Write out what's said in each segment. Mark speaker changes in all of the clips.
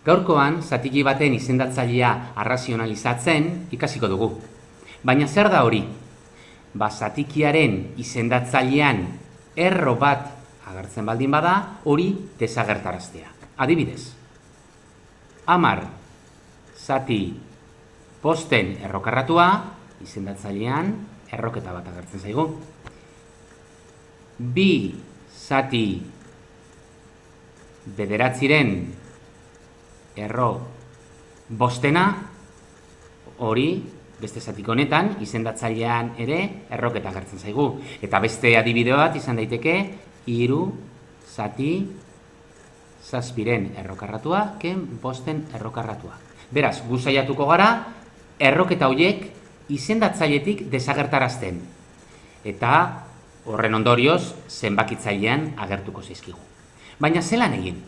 Speaker 1: Gaurkoan, zatiki baten izendatzailea arrazionalizatzen ikasiko dugu. Baina zer da hori? Zatikiaren izendatzailean erro bat agertzen baldin bada, hori desagertaraztea. Adibidez, 10 zati posten errokarratua, izendatzailean erroketa bat agertzen zaigu. 2 zati bederatziren erro bostena, hori beste zatiko honetan, izendatzailean ere erroketa agertzen zaigu. Eta beste adibide bat izan daiteke, 3 zati zazpiren errokarratua, bosten errokarratua. Beraz, gu saiatuko gara, erroketa horiek izendatzailetik desagertarazten. Eta horren ondorioz, zenbakitzailean agertuko zaizkigu. Baina zelan egin?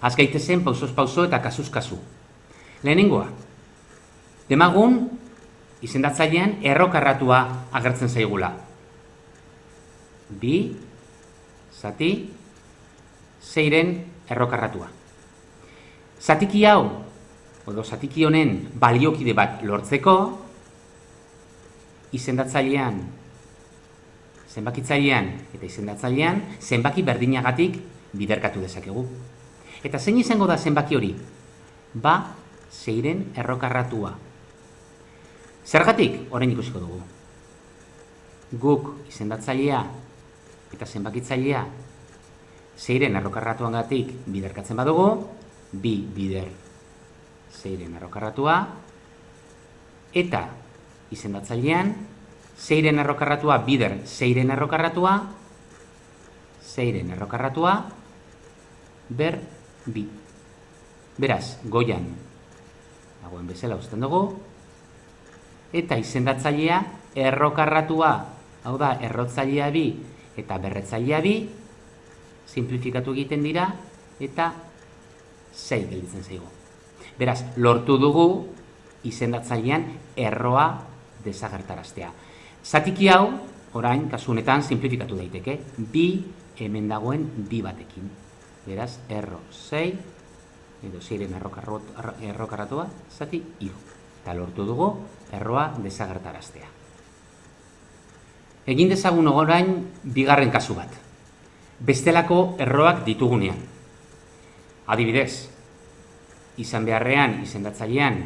Speaker 1: Az gaitezen pausoz pauso eta kasuz kasu. Lehenengoa, demagun izendatzailean errokarratua agertzen zaigula. 2 zati 6ren errokarratua. Zatiki hau, edo zatiki honen baliokide bat lortzeko, izendatzailean, zenbakitzailean eta izendatzailean zenbaki berdinagatik biderkatu dezakegu. Eta zein izango da zenbaki hori? 6ren errokarratua. Zergatik? Orain ikusiko dugu. Guk izendatzailea eta zenbakitzailea 6ren errokarratuagatik biderkatzen badugu, 2 bider 6ren errokarratua, eta izendatzailean 6ren errokarratua bider 6ren errokarratua, 6ren errokarratua, ber 2. Beraz, goian dagoen bezala uzten dugu, eta izendatzailea errokarratua, hau da, errotzailea 2 eta berretzailea 2, simplifikatu egiten dira, eta 6 gelditzen zaigu. Beraz, lortu dugu izendatzailean erroa desagertaraztea. Zatiki hau, orain, kasu honetan, simplifikatu daiteke. 2 hemen dagoen 2 batekin. Beraz, erro 6, edo 6ren errokarratua, zati 3. Eta lortu dugu erroa desagertaraztea. Egin dezagun orain bigarren kasu bat. Bestelako erroak ditugunean. Adibidez, izan beharrean, izendatzailean,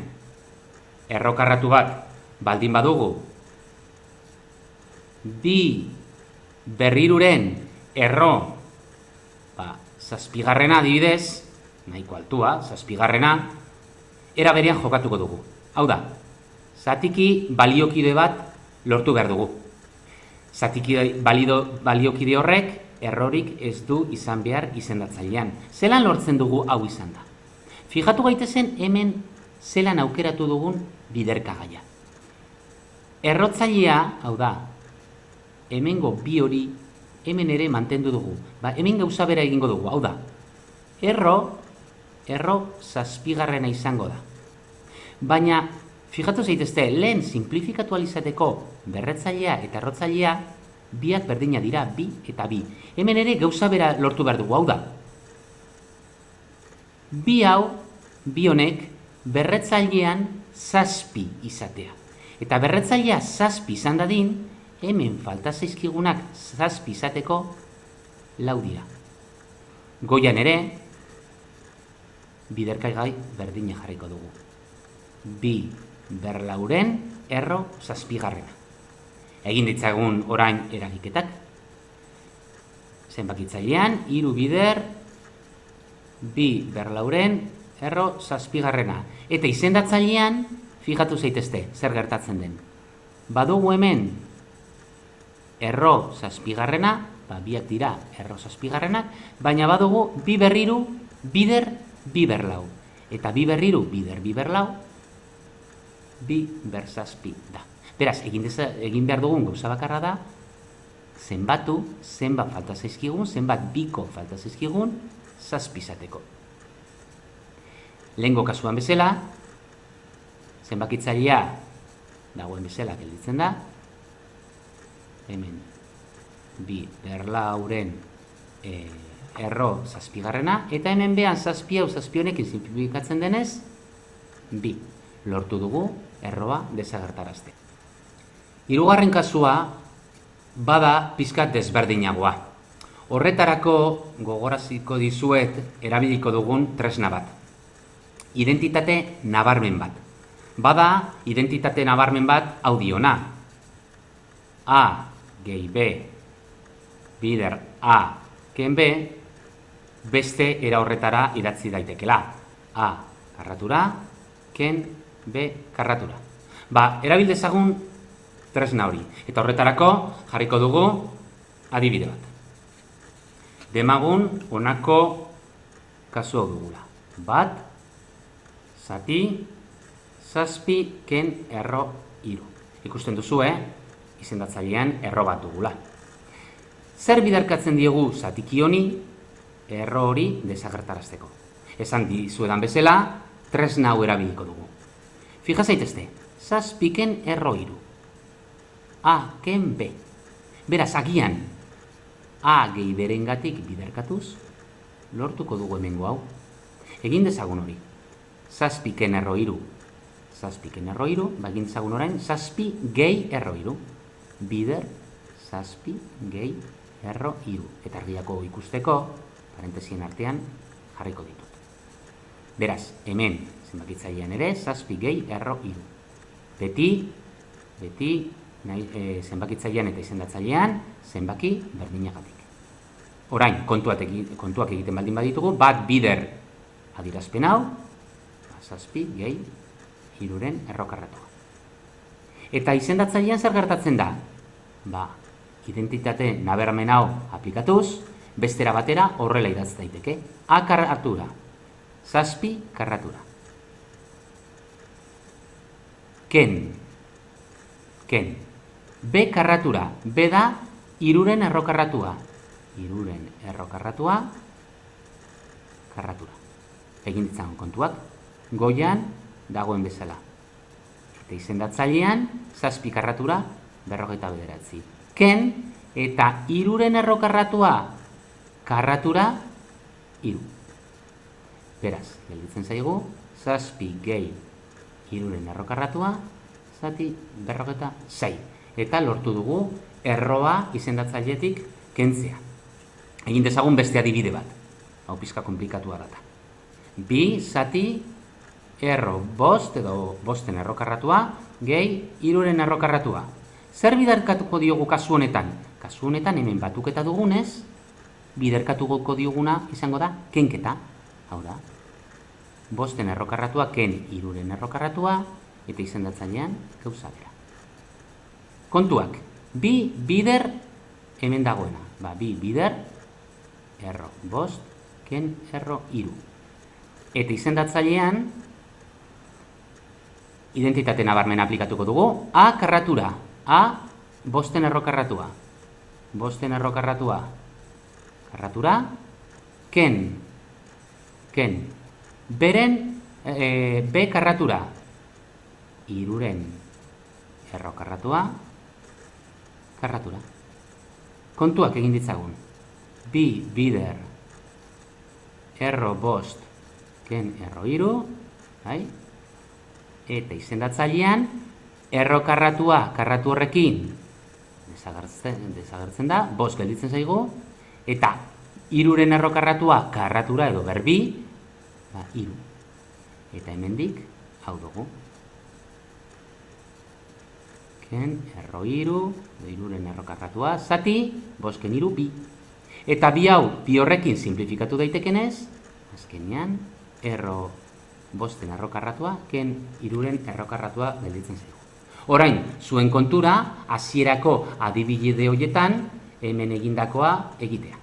Speaker 1: errokarratu bat baldin badugu, 2 berriruren erro, zazpigarrena adibidez, nahiko altua, zazpigarrena, era berean jokatuko dugu. Hau da, zatiki baliokide bat lortu behar dugu. Zatiki baliokide horrek errorik ez du izan behar izendatzailean. Zelan lortzen dugu hau izan da? Fijatu gaitezen hemen zelan aukeratu dugun biderkagaia. Errotzailea, hau da, hemengo 2 hori hemen ere mantendu dugu. Hemen gauza bera egingo dugu, hau da. Erro zazpigarrena izango da. Baina, fijatu zaitezte, lehen simplifikatu alizateko berretzailea eta errotzailea biak berdina dira, 2 eta 2. Hemen ere gauza bera lortu behar dugu, hau da. 2 honek berretzailean 7 izatea. Eta berretzailea 7 izan dadin, hemen falta zaizkigunak 7 izateko 4 dira. Goian ere, biderkaigai berdina jarriko dugu. 2 berlauren erro 7garrena. Egin ditzagun orain eragiketak. Zenbakitzailean, 3 bider, 2 berlauren erro 7garrena. Eta izendatzailean, fijatu zaitezte, zer gertatzen den. Badugu hemen erro 7garrena, biak dira erro 7garrenak, baina badugu 2 berriru bider 2 berlau. Eta 2 berriru bider 2 berlau, 2 ber 7 da. Beraz, egin behar dugun gauza bakarra da, zenbatu, zenbat falta zaizkigun, zenbat biko falta zaizkigun, 7 izateko. Lehengo kasuan bezala, zenbakitzailea dagoen bezala gelditzen da, hemen 2 berlauren erro zazpigarrena, eta hemen behan zazpi hau zazpi honekin simplifikatzen denez, bi. Lortu dugu erroa desagertarazte. Hirugarren kasua bada pizkat desberdinagoa. Horretarako gogoraziko dizuet erabiliko dugun tresna bat. Identitate nabarmen bat. Bada identitate nabarmen bat hau diona. A gehi B bider A ken B beste era horretara idatzi daitekela. A karratura ken B karratura. Erabil dezagun tresna hori. Eta horretarako jarriko dugu adibide bat. Demagun honako kasu hau dugula. Bat, zati, zazpi, ken, erro, hiru. Ikusten duzu, izendatzailean erro bat dugula. Zer biderkatzen diegu zatiki honi, erro hori desagertarazteko. Esan dizuedan bezala, tresna hau erabiliko dugu. Fija zaitezte, zazpi, ken, erro, hiru. A, ken, B. Beraz, agian, A gehi berengatik biderkatuz, lortuko dugu hemengo hau. Egin dezagun hori. Zazpi ken erro hiru. Zazpi ken erro hiru, egin dezagun orain, zazpi gehi erro hiru. Bider, zazpi gehi erro hiru. Eta argiako ikusteko, parentesien artean, jarriko ditut. Beraz, hemen, zenbakitzailean ere, zazpi gehi erro hiru. Beti, zenbakitzailean eta izendatzailean, zenbaki berdinagatik. Orain, kontuak egiten baldin baditugu, bat bider adierazpen hau, zazpi gehi hiruren errokarratua. Eta izendatzailean zer gertatzen da? Identitate nabarmen hau aplikatuz, bestera batera horrela idatz daiteke. A karratura, zazpi karratura. Ken. B karratura, B da hiruren errokarratua. Hiruren errokarratua, karratura. Egin ditzagun kontuak, goian dagoen bezala. Eta izendatzailean, zazpi karratura, 49. Ken eta hiruren errokarratua, karratura, hiru. Beraz, gelditzen zaigu, zazpi gehi hiruren errokarratua, zati 46. Eta lortu dugu erroa izendatzailetik kentzea. Egin dezagun beste adibide bat. Hau pizka komplikatua data. Bi zati erro bost edo bosten errokarratua gehi hiruren errokarratua. Zer biderkatuko diogu kasu honetan? Kasu honetan hemen batuketa dugunez, biderkatuko dioguna izango da kenketa. Hau da, bosten errokarratua ken hiruren errokarratua eta izendatzailean gauza bera. Kontuak, bi bider hemen dagoena. Bi bider erro bost ken erro hiru. Eta izendatzailean identitate nabarmen aplikatuko dugu. A karratura, A bosten errokarratua. Bosten errokarratua, karratura, ken. Beren B karratura, hiruren errokarratua, karratura. Kontuak egin ditzagun. Bi bider erro bost ken erro hiru, eta izendatzailean errokarratua karratu horrekin desagertzen da, bost gelditzen zaigu, eta hiruren errokarratua karratura edo berbi, hiru. Eta hemendik hau dugu. Ken erro hiru, hiruren errokarratua, zati, bost ken hiru, bi. Eta bi hau, bi horrekin simplifikatu daitekenez, azkenean, erro bosten errokarratua, ken hiruren errokarratua gelditzen zaigu. Orain, zuen kontura, hasierako adibide horietan, hemen egindakoa egitea.